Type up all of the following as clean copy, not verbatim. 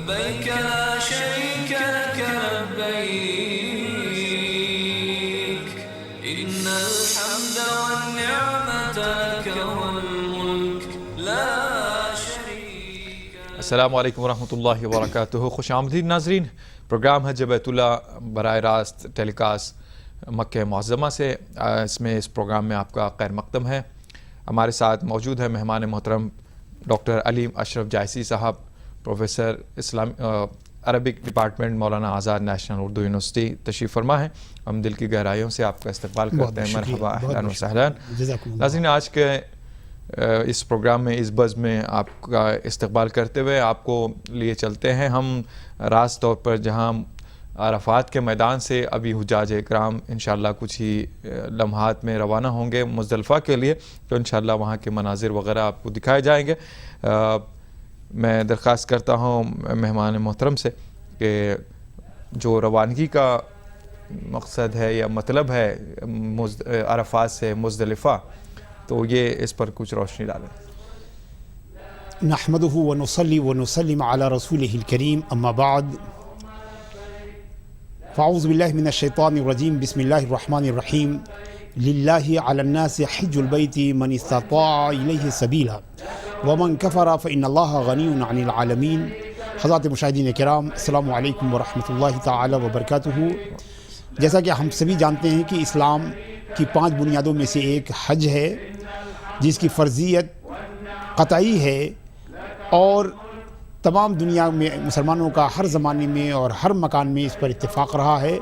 لبيك لا شريك لك لبيك إن الحمد والنعمة لك والملك لا شريك لك. السلام علیکم ورحمۃ اللہ وبرکاتہ. خوش آمدید ناظرین. پروگرام حج بیت اللہ براہ راست ٹیلی کاسٹ مکہ معظمہ سے. اس پروگرام میں آپ کا خیر مقدم ہے. ہمارے ساتھ موجود ہے مہمان محترم ڈاکٹر علیم اشرف جائسی صاحب، professor Arabic department Maulana Azad national Urdu university. تشریف فرما ہے. ہم دل کی گہرائیوں سے آپ کا استقبال کرتے ہیں. مرحبا، اہلا و سہلا. ناظرین، آج کے اس پروگرام میں اس بزم میں آپ کا استقبال کرتے ہوئے آپ کو لیے چلتے ہیں ہم راست طور پر جہاں عرفات کے میدان سے ابھی حجاج اکرام انشاءاللہ کچھ ہی لمحات میں روانہ ہوں گے مزدلفہ کے لیے، تو انشاءاللہ وہاں کے مناظر وغیرہ آپ کو دکھائے جائیں گے. میں درخواست کرتا ہوں مہمان محترم سے کہ جو روانگی کا مقصد ہے یا مطلب ہے عرفات سے مزدلفہ، تو یہ اس پر کچھ روشنی ڈالیں. نحمدہ ونصلی ونسلم علی رسولہ الکریم، اما بعد، فاعوذ باللہ من الشیطان الرجیم، بسم اللہ الرحمن الرحیم. للہ علی الناس حج البیت من استطاع الیہ سبیلا ومن کفر فإن اللہ غنی عن العالمین. حضرات مشاہدین کرام، السلام علیکم ورحمۃ اللہ تعالی وبرکاتہ. جیسا کہ ہم سبھی جانتے ہیں کہ اسلام کی 5 بنیادوں میں سے ایک حج ہے، جس کی فرضیت قطعی ہے اور تمام دنیا میں مسلمانوں کا ہر زمانے میں اور ہر مکان میں اس پر اتفاق رہا ہے.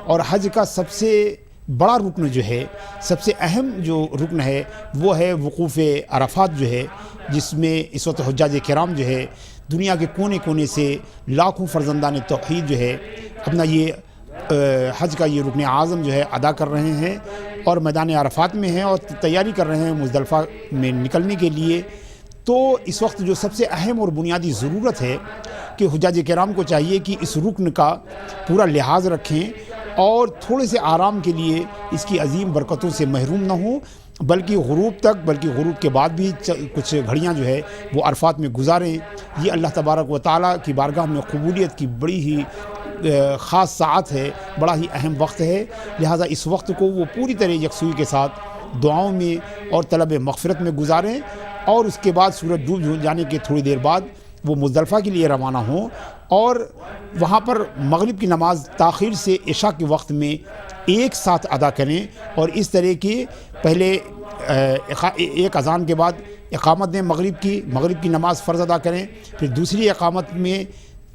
اور حج کا سب سے بڑا رکن جو ہے، سب سے اہم جو رکن ہے، وہ ہے وقوف عرفات جو ہے، جس میں اس وقت حجاج کرام جو ہے دنیا کے کونے کونے سے لاکھوں فرزندان توحید جو ہے اپنا یہ حج کا یہ رکن اعظم جو ہے ادا کر رہے ہیں اور میدان عرفات میں ہیں اور تیاری کر رہے ہیں مزدلفہ میں نکلنے کے لیے. تو اس وقت جو سب سے اہم اور بنیادی ضرورت ہے کہ حجاج کرام کو چاہیے کہ اس رکن کا پورا لحاظ رکھیں اور تھوڑے سے آرام کے لیے اس کی عظیم برکتوں سے محروم نہ ہوں، بلکہ غروب کے بعد بھی کچھ گھڑیاں جو ہے وہ عرفات میں گزاریں. یہ اللہ تبارک و تعالیٰ کی بارگاہ میں قبولیت کی بڑی ہی خاص ساعت ہے، بڑا ہی اہم وقت ہے. لہٰذا اس وقت کو وہ پوری طرح یکسوئی کے ساتھ دعاؤں میں اور طلب مغفرت میں گزاریں، اور اس کے بعد سورج ڈوب جانے کے تھوڑی دیر بعد وہ مزدلفہ کے لیے روانہ ہوں اور وہاں پر مغرب کی نماز تاخیر سے عشاء کے وقت میں ایک ساتھ ادا کریں. اور اس طرح کی پہلے ایک اذان کے بعد اقامت دیں مغرب کی نماز فرض ادا کریں، پھر دوسری اقامت میں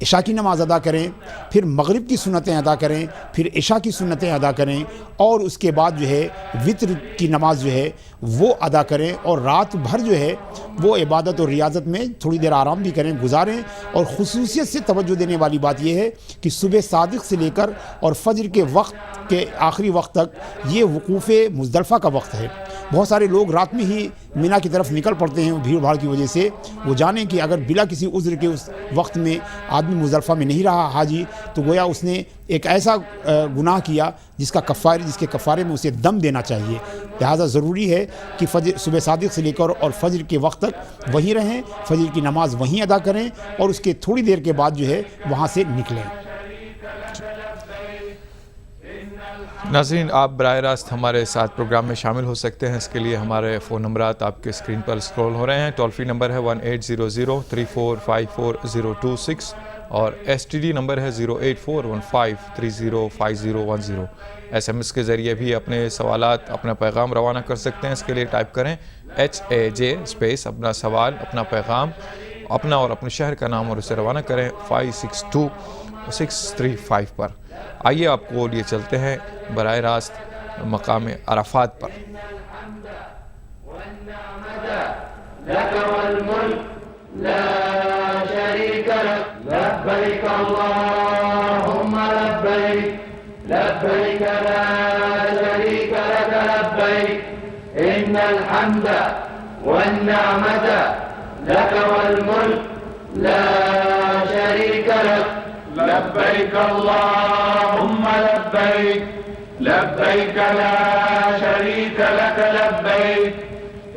عشاء کی نماز ادا کریں، پھر مغرب کی سنتیں ادا کریں، پھر عشاء کی سنتیں ادا کریں، اور اس کے بعد جو ہے وطر کی نماز جو ہے وہ ادا کریں. اور رات بھر جو ہے وہ عبادت اور ریاضت میں تھوڑی دیر آرام بھی کریں، گزاریں. اور خصوصیت سے توجہ دینے والی بات یہ ہے کہ صبح صادق سے لے کر اور فجر کے وقت کے آخری وقت تک یہ وقوف مزدلفہ کا وقت ہے. بہت سارے لوگ رات میں ہی مینا کی طرف نکل پڑتے ہیں بھیڑ بھاڑ کی وجہ سے. وہ جانیں کہ اگر بلا کسی عذر کے اس وقت میں آدمی مزدلفہ میں نہیں رہا حاجی، تو گویا اس نے ایک ایسا گناہ کیا جس کے کفارے میں اسے دم دینا چاہیے. لہذا ضروری ہے کہ صبح صادق سے لے کر اور فجر کے وقت تک وہیں رہیں، فجر کی نماز وہیں ادا کریں اور اس کے تھوڑی دیر کے بعد جو ہے وہاں سے نکلیں. ناظرین، آپ براہ راست ہمارے ساتھ پروگرام میں شامل ہو سکتے ہیں. اس کے لیے ہمارے فون نمبرات آپ کے اسکرین پر اسکرول ہو رہے ہیں. ٹول فری نمبر ہے 180034544026 اور STD نمبر ہے 08415305010. SMS کے ذریعے بھی اپنے سوالات، اپنا پیغام روانہ کر سکتے ہیں. اس کے لیے ٹائپ کریں HAJ اسپیس اپنا سوال، اپنا پیغام، اپنا اور اپنے شہر کا نام اور اسے روانہ کریں 562635 پر. آئیے آپ کو لیے چلتے ہیں براہ راست مقام عرفات پر. لك والملك لا شريك لك لبيك اللهم لبيك لبيك لا شريك لك لبيك إن الحمد والنعمة لك والملك لا شريك لك لبيك اللهم لبيك لبيك لا شريك لك لبيك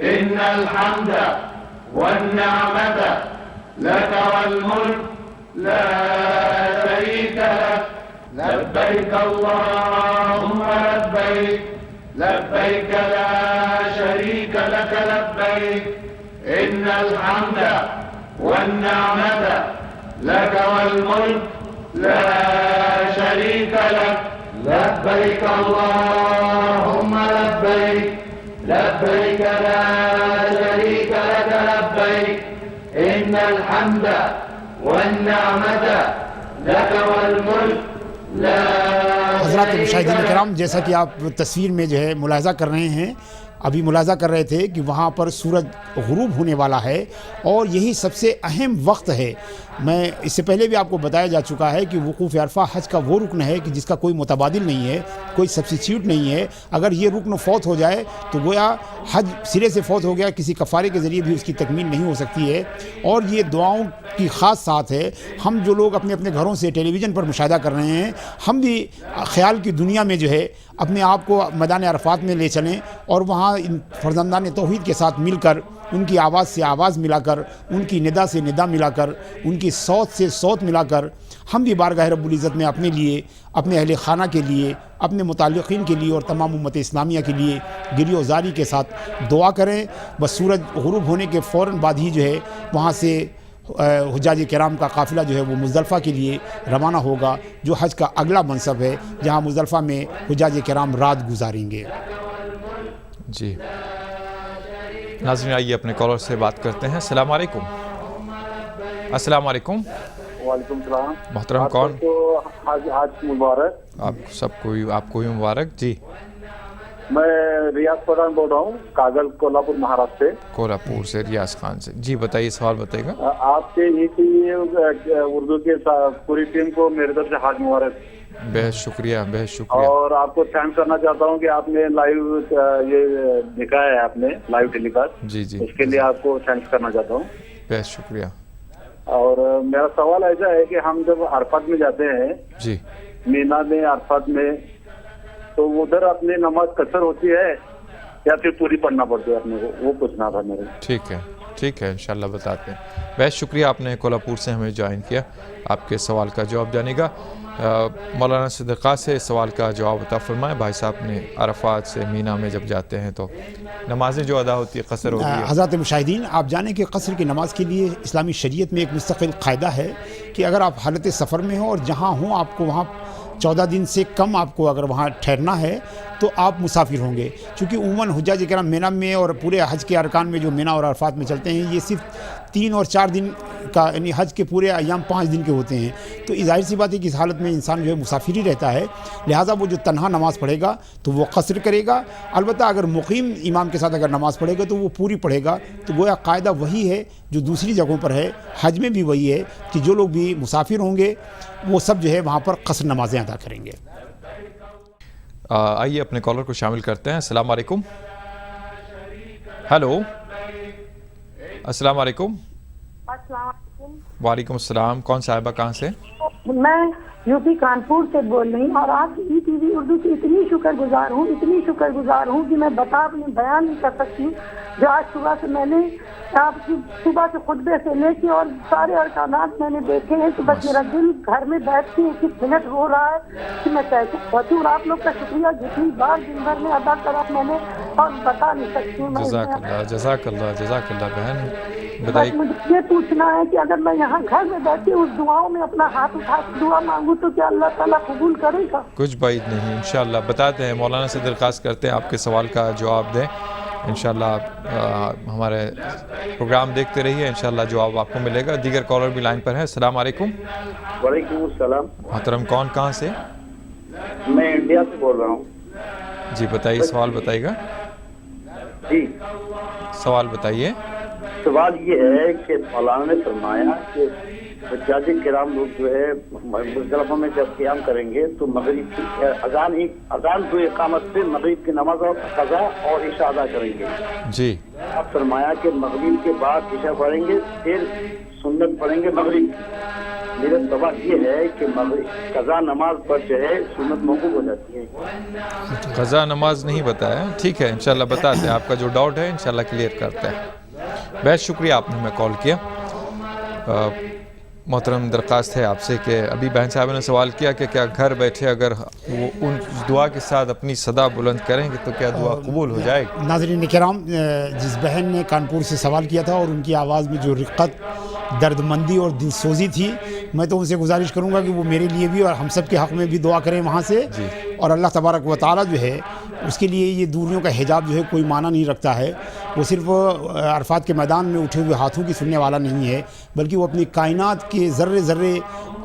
إن الحمد والنعمة لك والملك لا شريك لك لبيك اللهم لبيك لبيك لا شريك لك لبيك إن الحمد والنعمة لك والملك لا شريك لك لبيك اللهم لبيك لبيك لا شريك لك لبيك إن الحمد والنعمة لك والملك لا حضرات مشاہدین کرام، جیسا کہ آپ تصویر میں جو ہے ملاحظہ کر رہے ہیں، ابھی ملاحظہ کر رہے تھے کہ وہاں پر سورج غروب ہونے والا ہے اور یہی سب سے اہم وقت ہے. میں اس سے پہلے بھی آپ کو بتایا جا چکا ہے کہ وقوف عرفہ حج کا وہ رکن ہے کہ جس کا کوئی متبادل نہیں ہے، کوئی سبسٹیٹیوٹ نہیں ہے. اگر یہ رکن فوت ہو جائے تو گویا حج سرے سے فوت ہو گیا، کسی کفارے کے ذریعے بھی اس کی تکمیل نہیں ہو سکتی ہے. اور یہ دعاؤں کی خاص ساتھ ہے. ہم جو لوگ اپنے اپنے گھروں سے ٹیلی ویژن پر مشاہدہ کر رہے ہیں، ہم بھی خیال کی دنیا میں جو ہے اپنے آپ کو میدان عرفات میں لے چلیں اور وہاں ان فرزندان توحید کے ساتھ مل کر ان کی آواز سے آواز ملا کر، ان کی ندا سے ندا ملا کر، ان کی صوت سے صوت ملا کر ہم بھی بارگاہ رب العزت میں اپنے لیے، اپنے اہل خانہ کے لیے، اپنے متعلقین کے لیے اور تمام امت اسلامیہ کے لیے گریہ و زاری کے ساتھ دعا کریں. بس سورج غروب ہونے کے فوراً بعد ہی جو ہے وہاں سے حجاج کرام کا قافلہ جو ہے وہ مزدلفہ کے لیے روانہ ہوگا، جو حج کا اگلا منصب ہے، جہاں مزدلفہ میں حجاج کرام رات گزاریں گے. جی ناظرین، آئیے اپنے کالر سے بات کرتے ہیں. السلام علیکم. السلام علیکم. وعلیکم السلام. محترم کون؟ حج مبارک. آپ کو بھی مبارک. جی میں ریاض پٹھان بول رہا ہوں، کاگل کولہاپور مہاراشٹر سے. کولہاپور سے ریاض خان سے. جی بتائیے، سوال بتائیے گا. آپ کے اردو کے پوری ٹیم کو میرے طرف سے حج مبارک. بہت شکریہ، بہت شکریہ. اور آپ کو تھینکس کرنا چاہتا ہوں کہ آپ نے لائیو یہ دکھایا ہے، آپ نے لائیو ٹیلی کاسٹ. جی جی، اس کے لیے آپ کو تھینکس کرنا چاہتا ہوں. بہت شکریہ. اور میرا سوال ایسا ہے کہ ہم جب عرفات میں جاتے ہیں، جی مینا میں، عرفات میں، تو ادھر اپنی نماز قصر ہوتی ہے یا پھر پوری پڑھنا پڑتی ہے اپنے کو؟ وہ پوچھنا تھا میرے. ٹھیک ہے انشاءاللہ بتاتے ہیں. بہت شکریہ، آپ نے کولہاپور سے ہمیں جوائن کیا. آپ کے سوال کا جواب جانے گا. مولانا صدقہ سے سوال کا جواب عطا فرمائیں. بھائی صاحب نے عرفات سے مینا میں جب جاتے ہیں تو نمازیں جو ادا ہوتی ہے قصر ہوتی ہے. حضرات مشاہدین، آپ جانیں کہ قصر کی نماز کے لیے اسلامی شریعت میں ایک مستقل قاعدہ ہے کہ اگر آپ حالت سفر میں ہوں اور جہاں ہوں آپ کو وہاں 14 دن سے کم آپ کو اگر وہاں ٹھہرنا ہے تو آپ مسافر ہوں گے. چونکہ عموماً حجاج کرام مینا میں اور پورے حج کے ارکان میں جو مینا اور عرفات میں چلتے ہیں، یہ صرف 3 اور 4 دن کا، یعنی حج کے پورے ایام 5 دن کے ہوتے ہیں. تو ظاہر سی بات ہے کہ اس حالت میں انسان جو ہے مسافر ہی رہتا ہے. لہٰذا وہ جو تنہا نماز پڑھے گا تو وہ قصر کرے گا. البتہ اگر مقیم امام کے ساتھ اگر نماز پڑھے گا تو وہ پوری پڑھے گا. تو گویا قاعدہ وہی ہے جو دوسری جگہوں پر ہے، حج میں بھی وہی ہے کہ جو لوگ بھی مسافر ہوں گے وہ سب جو ہے وہاں پر قصر نمازیں ادا کریں گے. آئیے اپنے کالر کو شامل کرتے ہیں. السلام علیکم. ہیلو، السلام علیکم. السلام علیکم. وعلیکم السلام. کون صاحبہ، کہاں سے؟ میں یو پی کانپور سے بول رہی ہوں اور آپ کی ٹی وی اردو کی اتنی شکر گزار ہوں کہ میں بیان نہیں کر سکتی. جو آج صبح سے میں نے آپ کی صبح کے خطبے سے لے کے اور سارے ارکانات میں نے دیکھے ہیں تو بس میرا دل گھر میں بیٹھ کے ایک ایک منٹ رو رہا ہے کہ میں کیسے پہنچوں. اور آپ لوگ کا شکریہ جتنی بار دن بھر میں ادا کرا میں نے اور بتا نہیں سکتی. جزاک اللہ بہن. بس مجھے یہ پوچھنا ہے کہ اگر میں یہاں گھر میں بیٹھی اس دعاؤں میں اپنا ہاتھ اٹھا کے دعا مانگوں تو کیا اللہ تعالیٰ قبول کرے گا؟ کچھ بعید نہیں، انشاءاللہ بتاتے ہیں. مولانا سے درخواست کرتے ہیں آپ کے سوال کا جواب دیں. انشاءاللہ آپ ہمارے پروگرام دیکھتے رہیے، انشاءاللہ جواب آپ کو ملے گا. دیگر کالر بھی لائن پر ہیں. السلام علیکم. وعلیکم السلام. محترم کون، کہاں سے؟ میں انڈیا سے بول رہا ہوں. جی بتائیے، سوال بتائیے گا. جی سوال بتائیے. سوال یہ ہے کہ مولانا نے فرمایا کہ حجاج کرام لوگ جو ہے مزدلفہ میں جب قیام کریں گے تو مغرب کی اذان کو اقامت سے مغرب کی نماز اور قضا اور عشاء ادا کریں گے. جی اب فرمایا کہ مغرب کے بعد عشاء پڑھیں گے، پھر سنت پڑھیں گے مغرب کی. میرا سوال یہ ہے کہ مغرب قضا نماز پر جو ہے سنت موقوف ہو جاتی ہے. قضا نماز نہیں بتایا. ٹھیک ہے انشاءاللہ بتاتے ہیں. آپ کا جو ڈاؤٹ ہے انشاءاللہ کلیئر کرتے ہیں. بہت شکریہ آپ نے ہمیں کال کیا. محترم درخواست ہے آپ سے کہ ابھی بہن صاحب نے سوال کیا کہ کیا گھر بیٹھے اگر وہ ان دعا کے ساتھ اپنی صدا بلند کریں گے تو کیا دعا قبول ہو جائے گی؟ ناظرین کرام، جس بہن نے کانپور سے سوال کیا تھا اور ان کی آواز میں جو رقت، درد مندی اور دل سوزی تھی، میں تو ان سے گزارش کروں گا کہ وہ میرے لیے بھی اور ہم سب کے حق میں بھی دعا کریں وہاں سے. اور اللہ تبارک و تعالیٰ جو ہے اس کے لیے یہ دوریوں کا حجاب جو ہے کوئی معنی نہیں رکھتا ہے. وہ صرف عرفات کے میدان میں اٹھے ہوئے ہاتھوں کی سننے والا نہیں ہے، بلکہ وہ اپنی کائنات کے ذرے ذرے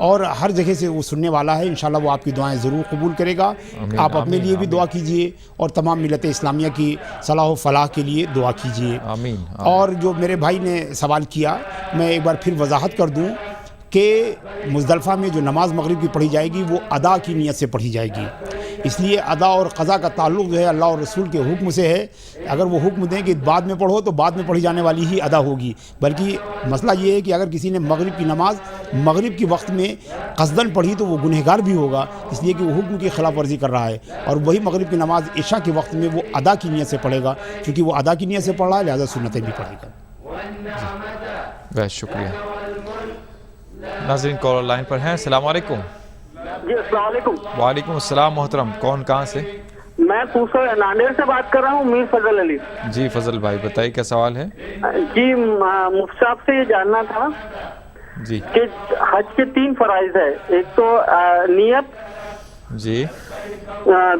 اور ہر جگہ سے وہ سننے والا ہے. انشاءاللہ وہ آپ کی دعائیں ضرور قبول کرے گا. آپ اپنے لیے بھی دعا کیجئے اور تمام ملت اسلامیہ کی صلاح و فلاح کے لیے دعا کیجئے. آمین. اور جو میرے بھائی نے سوال کیا، میں ایک بار پھر وضاحت کر دوں کہ مزدلفہ میں جو نماز مغرب کی پڑھی جائے گی وہ ادا کی نیت سے پڑھی جائے گی. اس لیے ادا اور قضا کا تعلق جو ہے اللہ اور رسول کے حکم سے ہے. اگر وہ حکم دیں کہ بعد میں پڑھو تو بعد میں پڑھی جانے والی ہی ادا ہوگی. بلکہ مسئلہ یہ ہے کہ اگر کسی نے مغرب کی نماز مغرب کے وقت میں قصداً پڑھی تو وہ گنہگار بھی ہوگا، اس لیے کہ وہ حکم کی خلاف ورزی کر رہا ہے. اور وہی مغرب کی نماز عشاء کے وقت میں وہ ادا کی نیت سے پڑھے گا، چونکہ وہ ادا کی نیت سے پڑھ رہا ہے لہذا سنتیں بھی پڑھے گا. بہت شکریہ. ناظرین کالر لائن پر ہیں. السلام علیکم. جی السلام علیکم. وعلیکم السلام محترم. کون کہاں سے؟ میں پوسا ناندیڑ سے بات کر رہا ہوں، میر فضل علی. جی فضل بھائی بتائیے کیا سوال ہے؟ جی مفتی صاحب سے یہ جاننا تھا جی کہ حج کے 3 فرائض ہے. ایک تو نیت، جی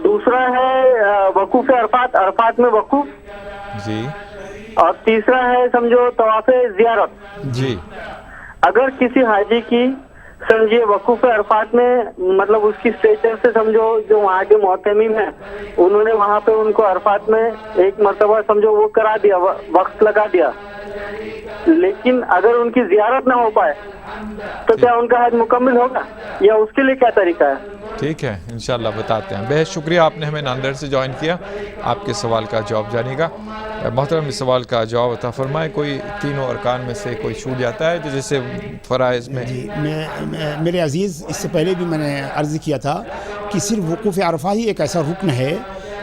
دوسرا ہے وقوف عرفات، عرفات میں وقوف، جی اور تیسرا ہے سمجھو طواف زیارت. جی اگر کسی حاجی کی سمجھیے وقوف عرفات میں مطلب اس کی اسٹیچر سے سمجھو جو وہاں کے معتمین ہیں انہوں نے وہاں پہ ان کو عرفات میں ایک مرتبہ سمجھو وہ کرا دیا، وقت لگا دیا، لیکن اگر ان کی زیارت نہ ہو پائے تو کیا ان کا حج مکمل ہوگا یا اس کے لیے کیا طریقہ ہے؟ ٹھیک ہے انشاءاللہ بتاتے ہیں. بہت شکریہ آپ نے ہمیں ناندیڑ سے جوائن کیا. آپ کے سوال کا جواب جانے گا. محترم اس سوال کا جواب عطا فرمائے. کوئی تینوں ارکان میں سے کوئی چھوٹ جاتا ہے تو جیسے فرائض میں؟ جی میرے عزیز، اس سے پہلے بھی میں نے عرض کیا تھا کہ صرف وقوف عرفہ ہی ایک ایسا رکن ہے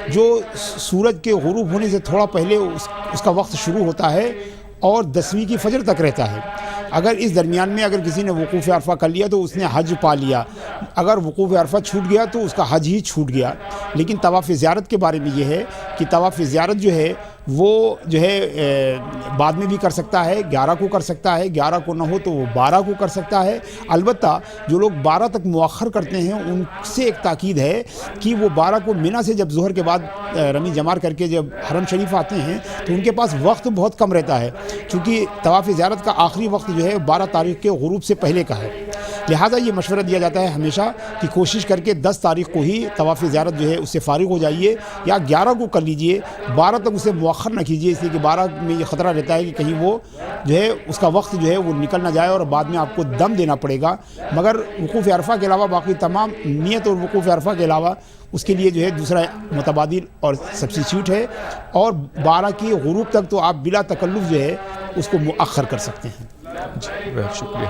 جو سورج کے غروب ہونے سے تھوڑا پہلے اس کا وقت شروع ہوتا ہے اور 10ویں کی فجر تک رہتا ہے. اگر اس درمیان میں اگر کسی نے وقوف عرفہ کر لیا تو اس نے حج پا لیا. اگر وقوف عرفہ چھوٹ گیا تو اس کا حج ہی چھوٹ گیا. لیکن طواف زیارت کے بارے میں یہ ہے کہ طواف زیارت جو ہے وہ جو ہے بعد میں بھی کر سکتا ہے. 11 کو کر سکتا ہے، 11 کو نہ ہو تو وہ 12 کو کر سکتا ہے. البتہ جو لوگ 12 تک مؤخر کرتے ہیں ان سے ایک تاکید ہے کہ وہ 12 کو منی سے جب ظہر کے بعد رمی جمار کر کے جب حرم شریف آتے ہیں تو ان کے پاس وقت بہت کم رہتا ہے، چونکہ طواف زیارت کا آخری وقت جو ہے 12 تاریخ کے غروب سے پہلے کا ہے. لہٰذا یہ مشورہ دیا جاتا ہے ہمیشہ کہ کوشش کر کے 10 تاریخ کو ہی طواف زیارت جو ہے اس سے فارغ ہو جائیے، یا 11 کو کر لیجئے. 12 تک اسے مؤخر نہ کیجیے، اس لیے کہ 12 میں یہ خطرہ رہتا ہے کہ کہیں وہ جو ہے اس کا وقت جو ہے وہ نکل نہ جائے اور بعد میں آپ کو دم دینا پڑے گا. مگر وقوف عرفہ کے علاوہ باقی تمام نیت اور وقوف عرفہ کے علاوہ اس کے لیے جو ہے دوسرا متبادل اور سبسٹیچیوٹ ہے، اور 12 کی غروب تک تو آپ بلا تکلف جو ہے اس کو مؤخر کر سکتے ہیں. جی بہت شکریہ.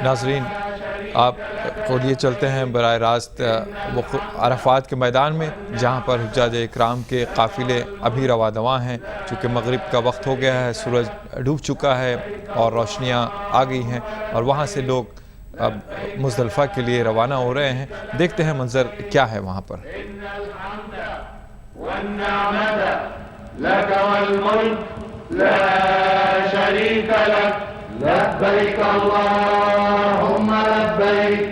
ناظرین آپ کو لیے چلتے ہیں براہ راست عرفات کے میدان میں، جہاں پر حجاج اکرام کے قافلے ابھی رواں دواں ہیں. چونکہ مغرب کا وقت ہو گیا ہے، سورج ڈوب چکا ہے اور روشنیاں آ گئی ہیں، اور وہاں سے لوگ اب مزدلفہ کے لیے روانہ ہو رہے ہیں. دیکھتے ہیں منظر کیا ہے وہاں پر. لبيك اللهم لبيك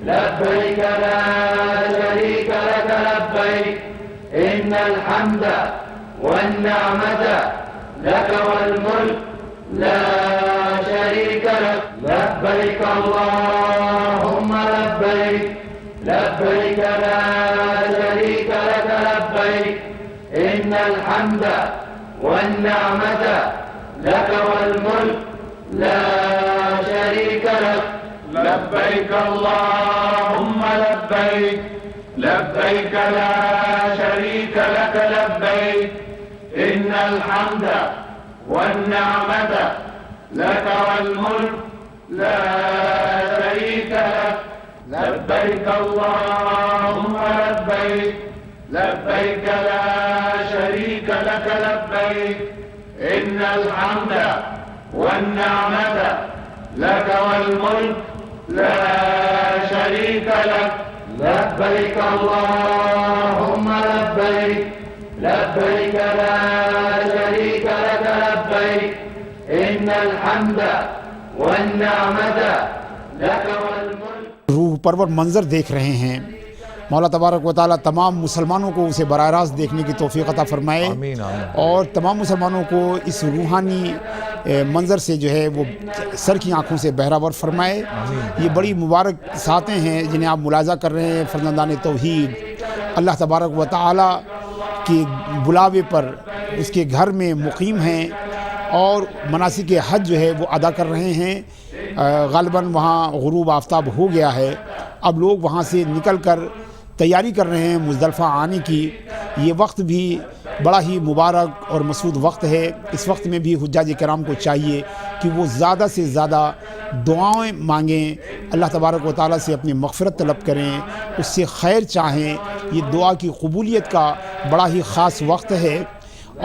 لبيك لا شريك لك لبيك إن الحمد والنعمة لك والملك لا شريك لك لبيك اللهم لبيك لبيك لا شريك لك لبيك إن الحمد والنعمة لك والملك لا شريك لك لبيك اللهم لبيك لبيك لا شريك لك لبيك إن الحمد والنعمة لك والملك لا شريك لك لبيك اللهم لبيك لبيك لا شريك لك لبيك إن الحمد والنعمة لك والملك لا شريك لك لبيك اللهم لبيك لبيك لا شريك لك لبيك إن الحمد والنعمة لك والملك. روح پرور منظر دیکھ رہے ہیں، مولا تبارک و تعالیٰ تمام مسلمانوں کو اسے براہ راست دیکھنے کی توفیق عطا فرمائے، آمین آمین. اور تمام مسلمانوں کو اس روحانی منظر سے جو ہے وہ سر کی آنکھوں سے بہراور فرمائے. یہ بڑی مبارک ساتیں ہیں جنہیں آپ ملاحظہ کر رہے ہیں. فرزندان توحید اللہ تبارک و تعالیٰ کے بلاوے پر اس کے گھر میں مقیم ہیں اور مناسک حج جو ہے وہ ادا کر رہے ہیں. غالباً وہاں غروب آفتاب ہو گیا ہے، اب لوگ وہاں سے نکل کر تیاری کر رہے ہیں مزدلفہ آنے کی. یہ وقت بھی بڑا ہی مبارک اور مسعود وقت ہے. اس وقت میں بھی حجاج کرام کو چاہیے کہ وہ زیادہ سے زیادہ دعائیں مانگیں، اللہ تبارک و تعالیٰ سے اپنی مغفرت طلب کریں، اس سے خیر چاہیں. یہ دعا کی قبولیت کا بڑا ہی خاص وقت ہے.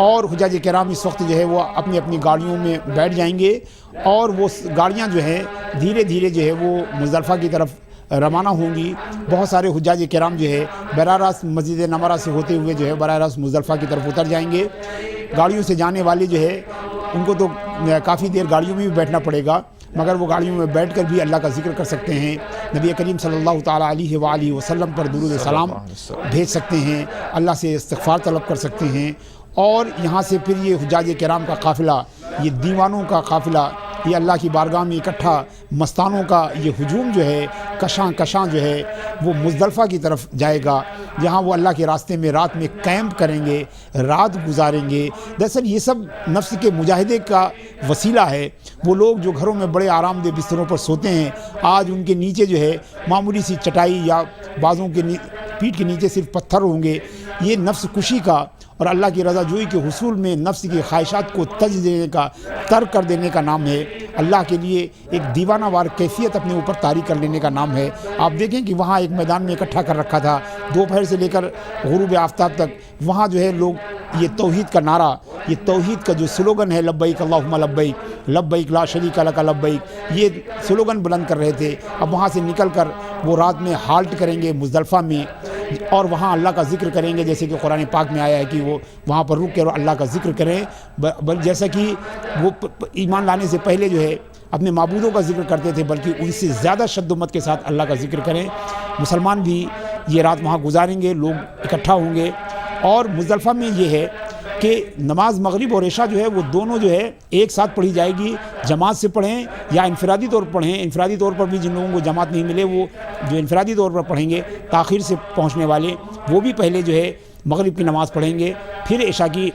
اور حجاج کرام اس وقت جو ہے وہ اپنی اپنی گاڑیوں میں بیٹھ جائیں گے اور وہ گاڑیاں جو ہیں دھیرے دھیرے جو ہے وہ مزدلفہ کی طرف روانہ ہوں گی. بہت سارے حجاج کرام جو ہے براہ راست مسجد نمرہ سے ہوتے ہوئے جو ہے براہ راست مزدلفہ کی طرف اتر جائیں گے. گاڑیوں سے جانے والے جو ہے ان کو تو کافی دیر گاڑیوں میں بھی بیٹھنا پڑے گا، مگر وہ گاڑیوں میں بیٹھ کر بھی اللہ کا ذکر کر سکتے ہیں، نبی کریم صلی اللہ تعالیٰ علیہ وآلہ وسلم پر درود و سلام بھیج سکتے ہیں، اللہ سے استغفار طلب کر سکتے ہیں. اور یہاں سے پھر یہ حجاج کرام کا قافلہ، یہ دیوانوں کا قافلہ، یہ اللہ کی بارگاہ میں اکٹھا مستانوں کا یہ ہجوم جو ہے کشاں جو ہے وہ مزدلفہ کی طرف جائے گا، جہاں وہ اللہ کے راستے میں رات میں کیمپ کریں گے، رات گزاریں گے. دراصل یہ سب نفس کے مجاہدے کا وسیلہ ہے. وہ لوگ جو گھروں میں بڑے آرام دہ بستروں پر سوتے ہیں، آج ان کے نیچے جو ہے معمولی سی چٹائی یا بازوں کے پیٹھ کے نیچے صرف پتھر ہوں گے. یہ نفس کشی کا اور اللہ کی رضا جوئی کے حصول میں نفس کی خواہشات کو تج دینے کا، ترک کر دینے کا نام ہے. اللہ کے لیے ایک دیوانہ وار کیفیت اپنے اوپر طاری کر لینے کا نام ہے. آپ دیکھیں کہ وہاں ایک میدان میں اکٹھا کر رکھا تھا دوپہر سے لے کر غروب آفتاب تک. وہاں جو ہے لوگ یہ توحید کا نعرہ، یہ توحید کا جو سلوگن ہے لبیک اللہم لبیک لبیک لا شریک لک لبیک، یہ سلوگن بلند کر رہے تھے. اب وہاں سے نکل کر وہ رات میں ہالٹ کریں گے مزدلفہ میں اور وہاں اللہ کا ذکر کریں گے، جیسے کہ قرآن پاک میں آیا ہے کہ وہ وہاں پر رک کر اللہ کا ذکر کریں. جیسا کہ وہ ایمان لانے سے پہلے جو ہے اپنے معبودوں کا ذکر کرتے تھے، بلکہ ان سے زیادہ شد و مت کے ساتھ اللہ کا ذکر کریں. مسلمان بھی یہ رات وہاں گزاریں گے، لوگ اکٹھا ہوں گے. اور مزدلفہ میں یہ ہے کہ نماز مغرب اور عشاء جو ہے وہ دونوں جو ہے ایک ساتھ پڑھی جائے گی. جماعت سے پڑھیں یا انفرادی طور پر پڑھیں. انفرادی طور پر بھی جن لوگوں کو جماعت نہیں ملے وہ جو انفرادی طور پر پڑھیں گے، تاخیر سے پہنچنے والے وہ بھی پہلے جو ہے مغرب کی نماز پڑھیں گے، پھر عشاء کی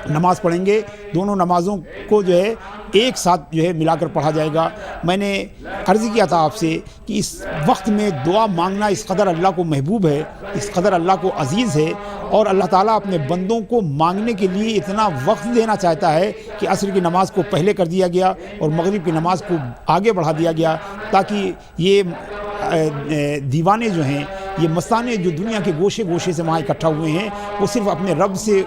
نماز پڑھیں گے. دونوں نمازوں کو جو ہے ایک ساتھ جو ہے ملا کر پڑھا جائے گا. میں نے عرض کیا تھا آپ سے کہ اس وقت میں دعا مانگنا اس قدر اللہ کو محبوب ہے، اس قدر اللہ کو عزیز ہے، اور اللہ تعالیٰ اپنے بندوں کو مانگنے کے لیے اتنا وقت دینا چاہتا ہے کہ عصر کی نماز کو پہلے کر دیا گیا اور مغرب کی نماز کو آگے بڑھا دیا گیا، تاکہ یہ دیوانے جو ہیں، یہ مستانے جو دنیا کے گوشے گوشے سے وہاں اکٹھا ہوئے ہیں، وہ صرف اپنے رب سے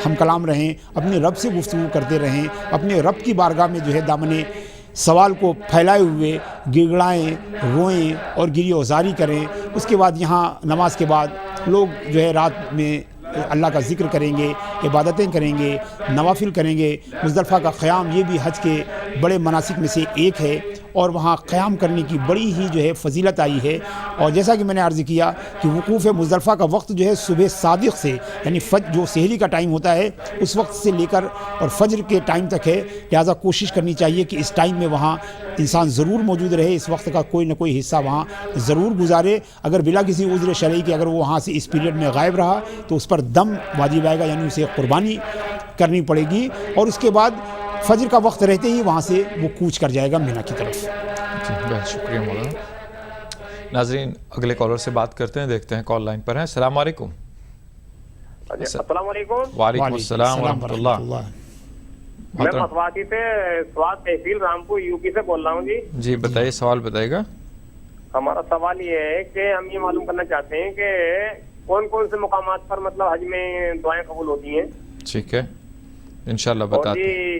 ہم کلام رہیں، اپنے رب سے گفتگو کرتے رہیں، اپنے رب کی بارگاہ میں جو ہے دامن سوال کو پھیلائے ہوئے گڑگڑائیں، روئیں اور گری وزاری کریں. اس کے بعد یہاں نماز کے بعد لوگ جو ہے رات میں اللہ کا ذکر کریں گے، عبادتیں کریں گے، نوافل کریں گے. مزدلفہ کا قیام یہ بھی حج کے بڑے مناسک میں سے ایک ہے، اور وہاں قیام کرنے کی بڑی ہی جو ہے فضیلت آئی ہے. اور جیسا کہ میں نے عرض کیا کہ وقوف مزدلفہ کا وقت جو ہے صبح صادق سے، یعنی جو سحری کا ٹائم ہوتا ہے اس وقت سے لے کر اور فجر کے ٹائم تک ہے. لہٰذا کوشش کرنی چاہیے کہ اس ٹائم میں وہاں انسان ضرور موجود رہے، اس وقت کا کوئی نہ کوئی حصہ وہاں ضرور گزارے. اگر بلا کسی عذر شرعی کے اگر وہ وہاں سے اس پیریڈ میں غائب رہا تو اس پر دم واجب آئے گا، یعنی اسے قربانی کرنی پڑے گی. اور اس کے بعد فجر کا وقت رہتے ہی وہاں سے وہ کوچ کر جائے گا مینا کی طرف. بہت شکریہ مولانا. ناظرین اگلے کالر سے بات کرتے ہیں، دیکھتے ہیں کال لائن پر ہیں. السلام علیکم. السلام علیکم. وعلیکم السلام ورحمۃ اللہ. میں مسواتی سے سوات تحصیل رامپور یو پی سے بول رہا ہوں. جی بتائیے، سوال بتائیے گا. ہمارا سوال یہ ہے کہ ہم یہ معلوم کرنا چاہتے ہیں کہ کون کون سے مقامات پر مطلب حج میں دعائیں قبول ہوتی ہیں. ٹھیک ہے، انشاءاللہ بتاتے ہیں.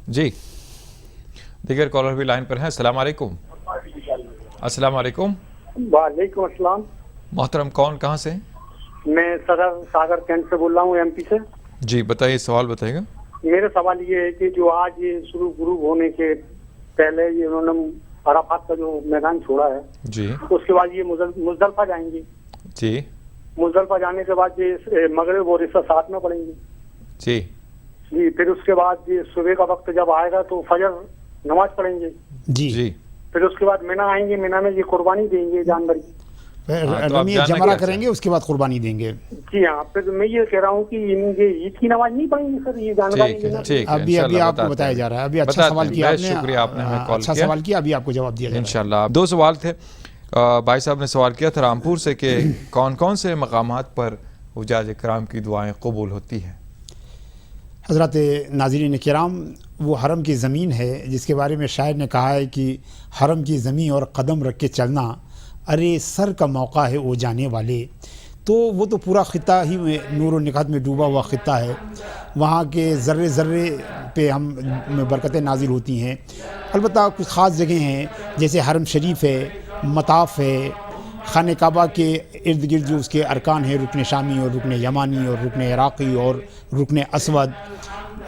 جی دیگر کالر بھی لائن پر ہیں. السلام علیکم. السلام علیکم. وعلیکم السلام. محترم کون کہاں سے؟ میں صدر ساگر کینٹ سے بول رہا ہوں ایم پی سے. جی بتائیے سوال بتائیے گا. میرا سوال یہ ہے کہ جو آج یہ شروع غروب ہونے کے پہلے یہ انہوں نے عرفات کا جو میدان چھوڑا ہے جی اس کے بعد یہ مزدلفہ جائیں گے. جی مزدلفہ جانے کے بعد یہ مغرب اور عشاء ساتھ میں پڑھیں گے. جی جی پھر اس کے بعد یہ صبح کا وقت جب آئے گا تو فجر نماز پڑھیں گے. جی جی پھر اس کے بعد مینا آئیں گے, مینا میں یہ قربانی دیں گے جانور کی. تو آپ رمی جاننا جمرہ کیا کریں گے, اس کے بعد قربانی دیں گے. جی ہاں. پھر میں یہ کہہ رہا ہوں کہ یہ عید کی نماز نہیں پڑھیں گے سر, یہ جانور ٹھیک ہے ٹھیک ہے ابھی آپ کو بتایا جا رہا ہے. ابھی اچھا سوال کیا آپ نے, شکریہ آپ نے ہمیں کال اچھا کیا. سوال کیا, ابھی آپ کو جواب دیا جائے گا انشاءاللہ. 2 سوال تھے. بھائی صاحب نے سوال کیا تھا رامپور سے کہ کون کون سے مقامات پر حجاج کرام کی دعائیں قبول ہوتی ہیں. حضرات ناظرین کرام, وہ حرم کی زمین ہے جس کے بارے میں شاعر نے کہا ہے کہ حرم کی زمین اور قدم رکھ کے چلنا, ارے سر کا موقع ہے وہ جانے والے. تو وہ تو پورا خطہ ہی میں نور و نکہت میں ڈوبا ہوا خطہ ہے. وہاں کے ذرے ذرے پہ ہم برکتیں نازل ہوتی ہیں. البتہ کچھ خاص جگہیں ہیں جیسے حرم شریف ہے, مطاف ہے, خانہ کعبہ کے ارد گرد جو اس کے ارکان ہیں, رکن شامی اور رکن یمانی اور رکن عراقی اور رکن اسود,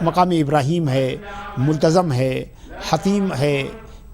مقام ابراہیم ہے, ملتزم ہے, حتیم ہے,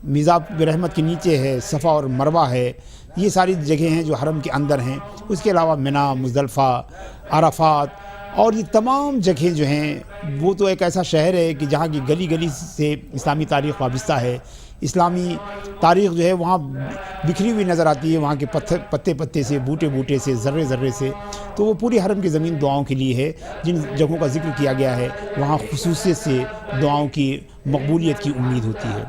میزاب رحمت کے نیچے ہے, صفا اور مروہ ہے. یہ ساری جگہیں ہیں جو حرم کے اندر ہیں. اس کے علاوہ منا, مزدلفہ, عرفات اور یہ تمام جگہیں جو ہیں وہ تو ایک ایسا شہر ہے کہ جہاں کی گلی گلی سے اسلامی تاریخ وابستہ ہے. اسلامی تاریخ جو ہے وہاں بکھری ہوئی نظر آتی ہے, وہاں کے پتے پتے سے, بوٹے بوٹے سے, ذرے ذرے سے. تو وہ پوری حرم کی زمین دعاؤں کے لیے ہے. جن جگہوں کا ذکر کیا گیا ہے وہاں خصوصیت سے دعاؤں کی مقبولیت کی امید ہوتی ہے.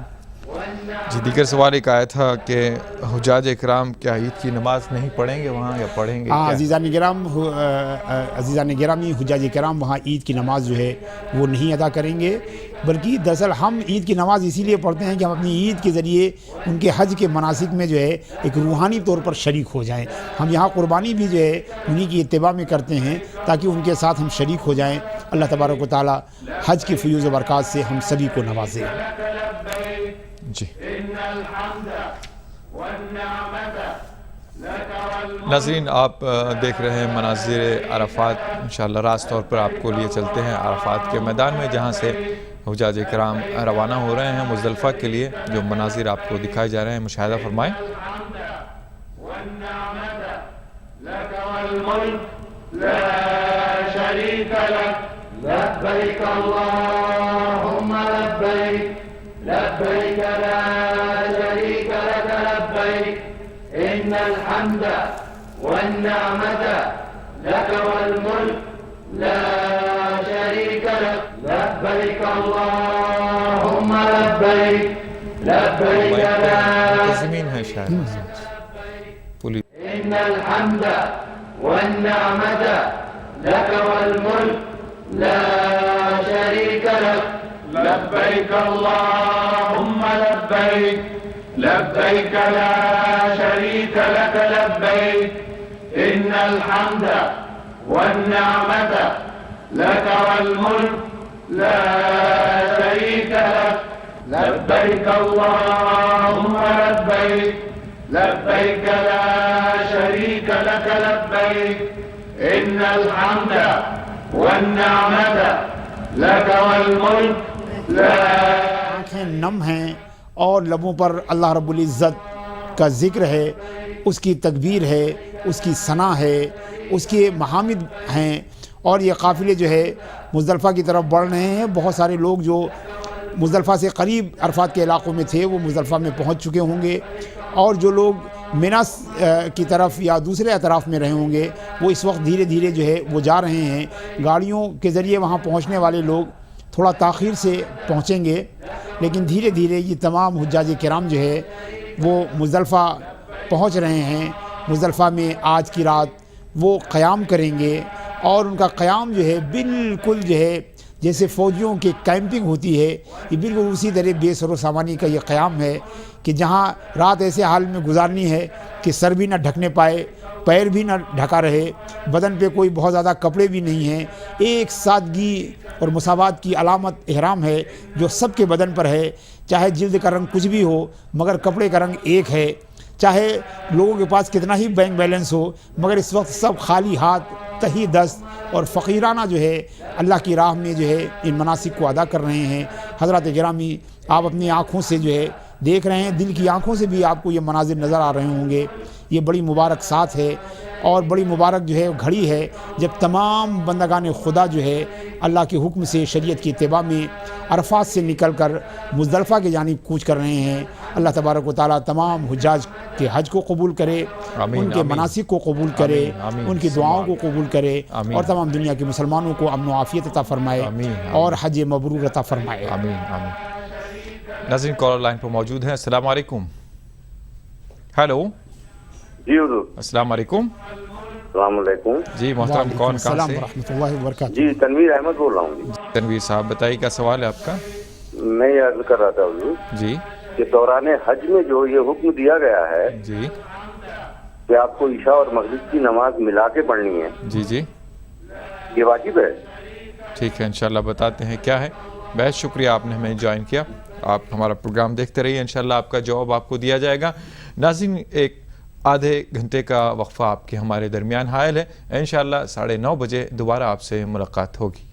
جی دیگر سوال ایک آیا تھا کہ حجاج کرام کیا عید کی نماز نہیں پڑھیں گے وہاں یا پڑھیں گے؟ عزیزان گرامی, حجاج کرام وہاں عید کی نماز جو ہے وہ نہیں ادا کریں گے, بلکہ دراصل ہم عید کی نماز اسی لیے پڑھتے ہیں کہ ہم اپنی عید کے ذریعے ان کے حج کے مناسک میں جو ہے ایک روحانی طور پر شریک ہو جائیں. ہم یہاں قربانی بھی جو ہے انہی کی اتباع میں کرتے ہیں تاکہ ان کے ساتھ ہم شریک ہو جائیں. اللہ تبارک و تعالی حج کی فیوز و برکات سے ہم سبھی کو نوازے. جی ناظرین, آپ دیکھ رہے ہیں مناظر عرفات. انشاءاللہ راست طور پر آپ کو لیے چلتے ہیں عرفات کے میدان میں جہاں سے حجاج کرام روانہ ہو رہے ہیں مزدلفہ کے لیے. جو مناظر آپ کو دکھائے جا رہے ہیں مشاہدہ فرمائیں. لبيك اللهم لبيك لبيك لا شريك لك لبيك إن الحمد والنعمة لك والملك لا شريك لك لبيك اللهم لبيك لبيك لا زمین ہے شاید پولیس. إن الحمد والنعمة لك والملك لا شريك لك لبيك اللهم لبيك لبيك لا شريك لك لبيك إن الحمد والنعمة لك والملك لا شريك لك لبيك اللهم لبيك لبيك لا شريك لك لبيك إن الحمد والنعمة لك والملك لا. آنکھیں نم ہیں اور لبوں پر اللہ رب العزت کا ذکر ہے, اس کی تکبیر ہے, اس کی ثنا ہے, اس کے محامد ہیں. اور یہ قافلے جو ہے مزدلفہ کی طرف بڑھ رہے ہیں. بہت سارے لوگ جو مزدلفہ سے قریب عرفات کے علاقوں میں تھے وہ مزدلفہ میں پہنچ چکے ہوں گے, اور جو لوگ مینا کی طرف یا دوسرے اطراف میں رہے ہوں گے وہ اس وقت دھیرے دھیرے جو ہے وہ جا رہے ہیں. گاڑیوں کے ذریعے وہاں پہنچنے والے لوگ تھوڑا تاخیر سے پہنچیں گے, لیکن دھیرے دھیرے یہ تمام حجاج کرام جو ہے وہ مزدلفہ پہنچ رہے ہیں. مزدلفہ میں آج کی رات وہ قیام کریں گے, اور ان کا قیام جو ہے بالکل جو ہے جیسے فوجیوں کی کیمپنگ ہوتی ہے, یہ بالکل اسی طرح بے سر و سامانی کا یہ قیام ہے کہ جہاں رات ایسے حال میں گزارنی ہے کہ سر بھی نہ ڈھکنے پائے پیر بھی نہ ڈھکا رہے، بدن پہ کوئی بہت زیادہ کپڑے بھی نہیں ہیں. ایک سادگی اور مساوات کی علامت احرام ہے جو سب کے بدن پر ہے، چاہے جلد کا رنگ کچھ بھی ہو مگر کپڑے کا رنگ ایک ہے. چاہے لوگوں کے پاس کتنا ہی بینک بیلنس ہو مگر اس وقت سب خالی ہاتھ، تہی دست اور فقیرانہ جو ہے اللہ کی راہ میں جو ہے ان مناسک کو ادا کر رہے ہیں. حضرات گرامی، آپ اپنی آنکھوں سے جو ہے دیکھ رہے ہیں، دل کی آنکھوں سے بھی آپ کو یہ مناظر نظر آ رہے ہوں گے. یہ بڑی مبارک ساتھ ہے اور بڑی مبارک جو ہے گھڑی ہے جب تمام بندگان خدا جو ہے اللہ کے حکم سے شریعت کی اتباع میں عرفات سے نکل کر مزدلفہ کی جانب کوچ کر رہے ہیں. اللہ تبارک و تعالیٰ تمام حجاج کے حج کو قبول کرے، ان کے مناسک کو قبول کرے، ان کی دعاؤں کو قبول کرے اور تمام دنیا کے مسلمانوں کو امن و عافیت عطا فرمائے اور حج مبرور عطا فرمائے. آمین آمین. ناظرین کالر لائن پر موجود ہیں. السلام علیکم. ہیلو. جی حضور. السلام علیکم. السلام علیکم. جی محترم، کون کہاں السلام سے؟ ورحمۃ اللہ وبرکاتہ. جی تنویر احمد بول رہا ہوں. جی تنویر صاحب بتائیے کیا سوال ہے آپ کا؟ میں یہ عرض کر رہا تھا حضور جی کہ دوران حج میں جو یہ حکم دیا گیا ہے جی کہ آپ کو عشاء اور مغرب کی نماز ملا کے پڑھنی ہے، جی جی یہ واجب ہے؟ ٹھیک ہے، انشاءاللہ بتاتے ہیں کیا ہے. بہت شکریہ آپ نے ہمیں جوائن کیا. آپ ہمارا پروگرام دیکھتے رہیے، انشاءاللہ آپ کا جواب آپ کو دیا جائے گا. ناظرین ایک آدھے گھنٹے کا وقفہ آپ کے ہمارے درمیان حائل ہے. انشاءاللہ 9:30 بجے دوبارہ آپ سے ملاقات ہوگی.